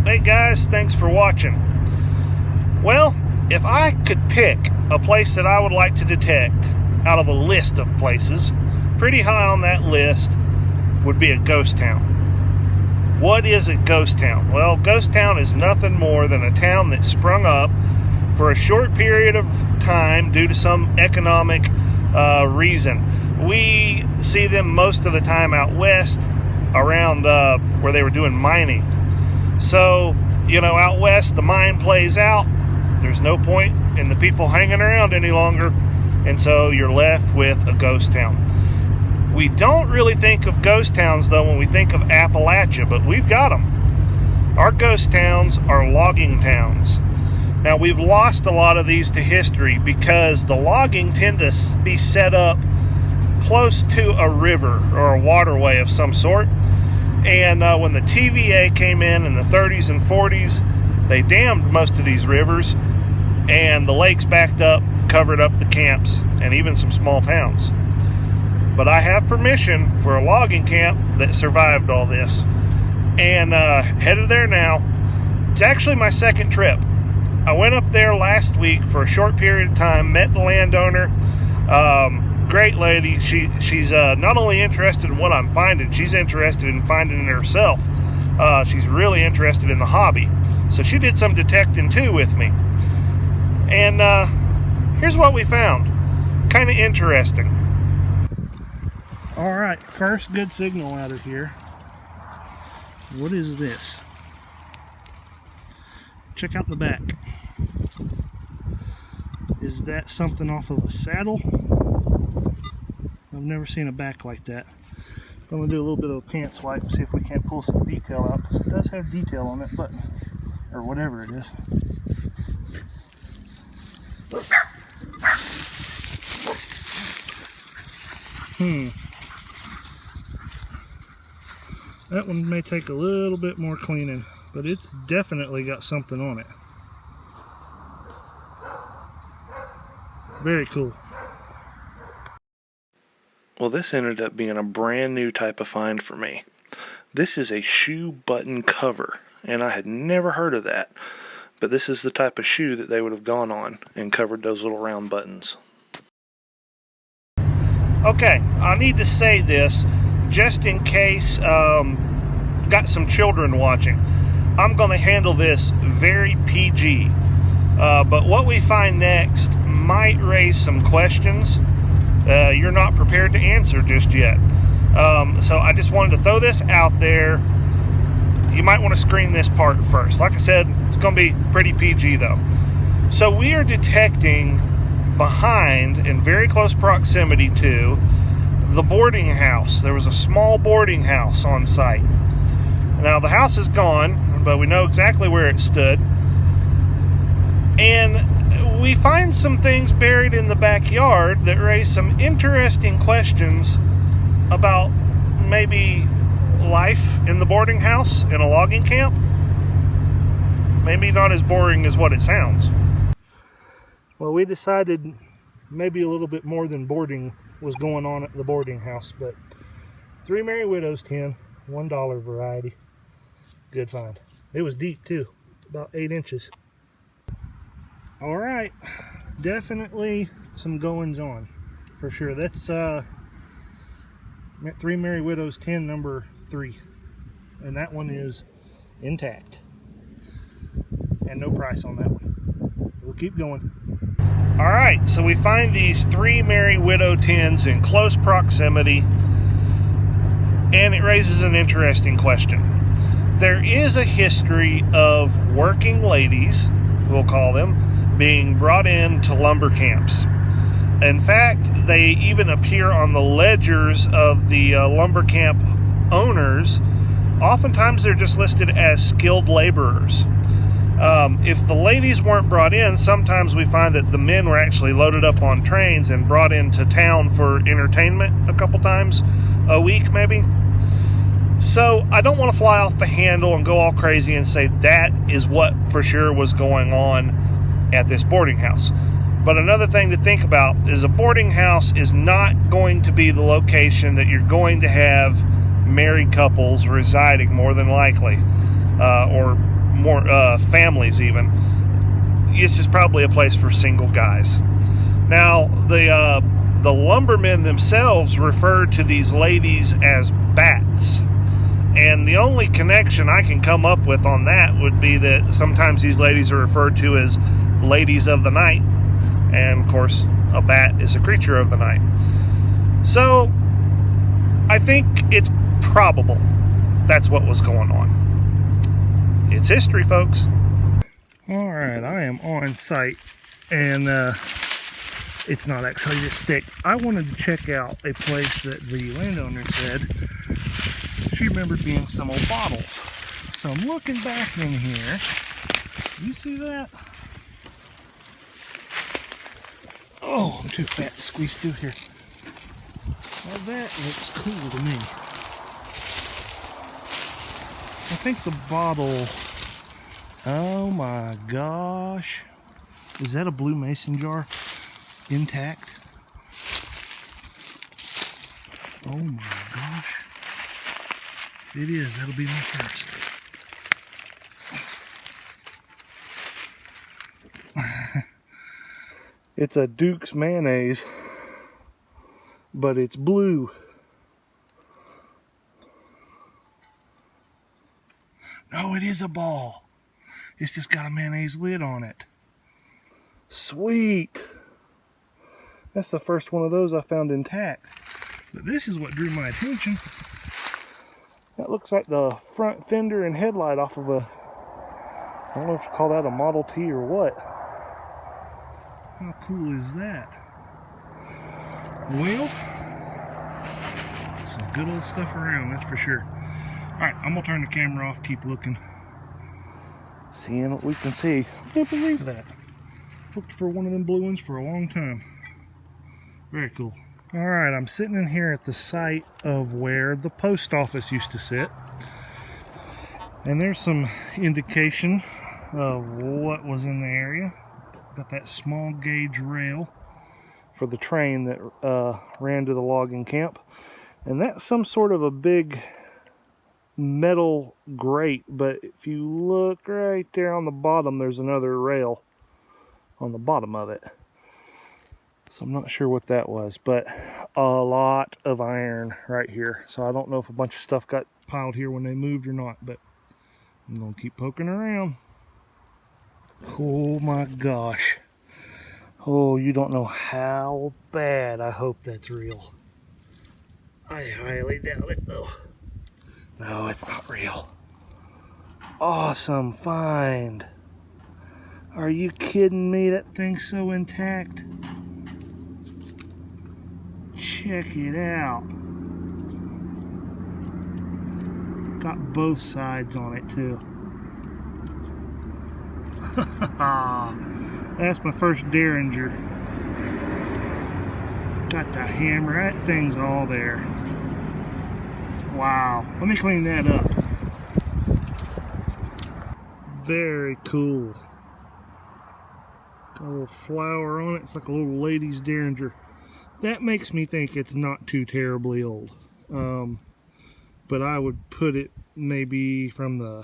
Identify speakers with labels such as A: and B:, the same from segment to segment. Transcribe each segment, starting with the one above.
A: Hey guys, thanks for watching. Well, if I could pick a place that I would like to detect out of a list of places, pretty high on that list would be a ghost town. What is a ghost town? Well, ghost town is nothing more than a town that sprung up for a short period of time due to some economic reason. We see them most of the time out west around where they were doing mining. So, you know, out west the mine plays out. There's no point in the people hanging around any longer, and so you're left with a ghost town. We don't really think of ghost towns though when we think of Appalachia, but we've got them. Our ghost towns are logging towns. Now, we've lost a lot of these to history because the logging tend to be set up close to a river or a waterway of some sort. And when the TVA came in the 30s and 40s, they dammed most of these rivers, and the lakes backed up, covered up the camps, and even some small towns. But I have permission for a logging camp that survived all this, and headed there now. It's actually my second trip. I went up there last week for a short period of time, met the landowner. Great lady. She's not only interested in what I'm finding, she's interested in finding it herself. She's really interested in the hobby, so she did some detecting too with me. And here's what we found. Kind of interesting. All right, first good signal out of here. What is this? Check out the back. Is that something off of a saddle? I've never seen a back like that. I'm going to do a little bit of a pant swipe and see if we can't pull some detail out, because it does have detail on that button, or whatever it is. That one may take a little bit more cleaning, but it's definitely got something on it. Very cool. Well, this ended up being a brand new type of find for me. This is a shoe button cover, and I had never heard of that. But this is the type of shoe that they would have gone on and covered those little round buttons. Okay, I need to say this just in case got some children watching. I'm going to handle this very PG. But what we find next might raise some questions you're not prepared to answer just yet. So I just wanted to throw this out there. You might want to screen this part first. Like I said, it's going to be pretty PG though. So we are detecting behind, in very close proximity to, the boarding house. There was a small boarding house on site. Now the house is gone, but we know exactly where it stood. And we find some things buried in the backyard that raise some interesting questions about maybe life in the boarding house in a logging camp. Maybe not as boring as what it sounds. Well, we decided maybe a little bit more than boarding was going on at the boarding house, but 3 Merry Widows tin, $1 variety. Good find. It was deep too, about 8 inches. All right, definitely some goings on for sure. That's 3 Merry Widows tin number 3, and that one is intact, and no price on that one. We'll keep going. All right, so we find these 3 Merry Widow tins in close proximity, and it raises an interesting question. There is a history of working ladies, we'll call them, being brought into lumber camps. In fact, they even appear on the ledgers of the lumber camp owners. Oftentimes they're just listed as skilled laborers. If the ladies weren't brought in, sometimes we find that the men were actually loaded up on trains and brought into town for entertainment a couple times a week maybe. So I don't want to fly off the handle and go all crazy and say that is what for sure was going on at this boarding house. But another thing to think about is a boarding house is not going to be the location that you're going to have married couples residing, more than likely, or more families even. This is probably a place for single guys. Now, the lumbermen themselves refer to these ladies as bats. And the only connection I can come up with on that would be that sometimes these ladies are referred to as ladies of the night. And of course, a bat is a creature of the night. So, I think it's probable that's what was going on. It's history, folks. Alright, I am on site, and it's not actually this thick. I wanted to check out a place that the landowner said she remembered being some old bottles. So I'm looking back in here. You see that? Oh, I'm too fat to squeeze through here. Well, that looks cool to me. I think the bottle... Oh my gosh. Is that a blue mason jar? Intact? Oh my gosh. It is. That'll be my first. It's a Duke's mayonnaise, but it's blue. No, it is a ball. It's just got a mayonnaise lid on it. Sweet. That's the first one of those I found intact. But this is what drew my attention. That looks like the front fender and headlight off of a, I don't know if you call that a Model T or what. How cool is that? Well, some good old stuff around, that's for sure. Alright, I'm going to turn the camera off, keep looking. Seeing what we can see. I can't believe that. Looked for one of them blue ones for a long time. Very cool. Alright, I'm sitting in here at the site of where the post office used to sit. And there's some indication of what was in the area. Got that small gauge rail for the train that ran to the logging camp. And that's some sort of a big metal grate, but if you look right there on the bottom, there's another rail on the bottom of it. So I'm not sure what that was, but a lot of iron right here. So I don't know if a bunch of stuff got piled here when they moved or not, but I'm gonna keep poking around. Oh my gosh. Oh, you don't know how bad I hope that's real. I highly doubt it though. No, it's not real. Awesome find. Are you kidding me? That thing's so intact. Check it out. Got both sides on it too. That's my first Derringer. Got the hammer. That thing's all there. Wow. Let me clean that up. Very cool. Got a little flower on it. It's like a little lady's Derringer. That makes me think it's not too terribly old. But I would put it maybe from the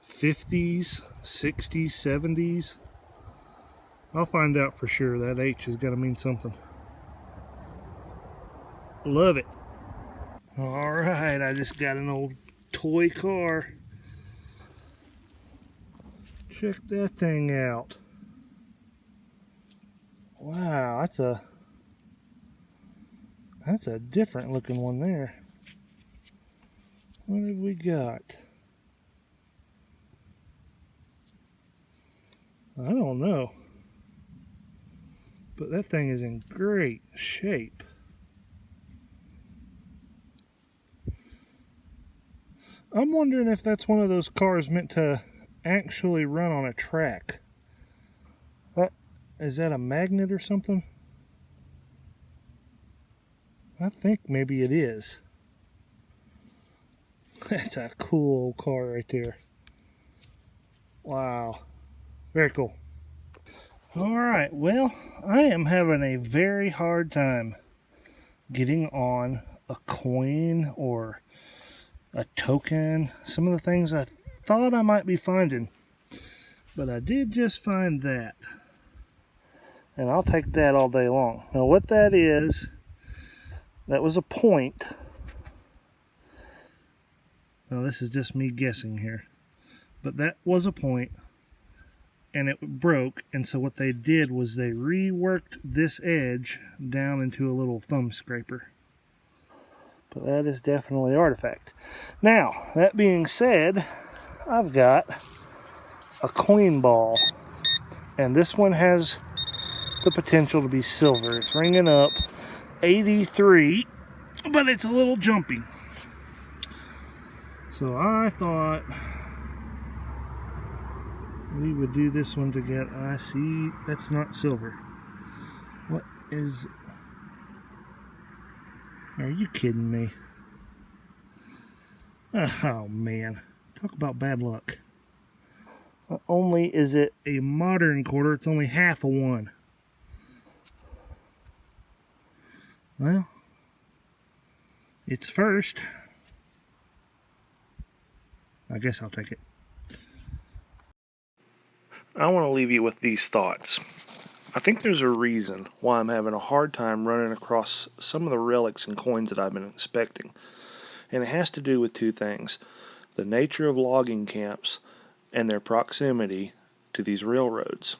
A: 50s, 60s, 70s. I'll find out for sure. That H has got to mean something. Love it. Alright, I just got an old toy car. Check that thing out. Wow, that's a different looking one there. What have we got? I don't know. but that thing is in great shape. I'm wondering if that's one of those cars meant to actually run on a track. Is that a magnet or something? I think maybe it is. That's a cool old car right there. Wow. Very cool. Alright, well, I am having a very hard time getting on a coin or a token. Some of the things I thought I might be finding. But I did just find that. And I'll take that all day long. Now what that is, that was a point. Now this is just me guessing here. But that was a point. And it broke. And so what they did was they reworked this edge down into a little thumb scraper. But that is definitely an artifact. Now, that being said, I've got a coin ball. And this one has the potential to be silver. It's ringing up 83, but it's a little jumpy. So I thought we would do this one together. I see that's not silver. What is... Are you kidding me? Oh man, talk about bad luck. Not only is it a modern quarter, it's only half a one. Well, it's first. I guess I'll take it. I want to leave you with these thoughts. I think there's a reason why I'm having a hard time running across some of the relics and coins that I've been inspecting. And it has to do with two things. The nature of logging camps and their proximity to these railroads.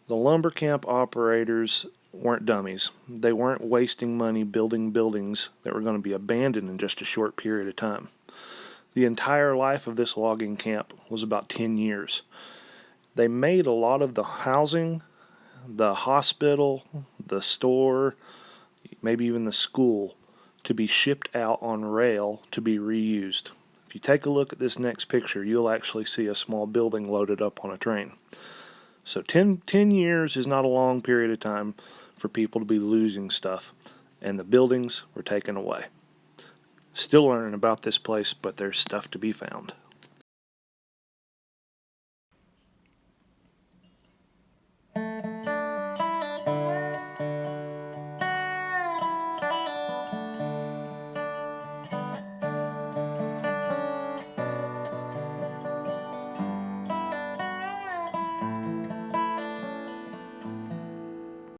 A: The lumber camp operators weren't dummies. They weren't wasting money building buildings that were going to be abandoned in just a short period of time. The entire life of this logging camp was about 10 years. They made a lot of the housing, the hospital, the store, maybe even the school, to be shipped out on rail to be reused. If you take a look at this next picture, you'll actually see a small building loaded up on a train. So 10 years is not a long period of time for people to be losing stuff, and the buildings were taken away. Still learning about this place, but there's stuff to be found.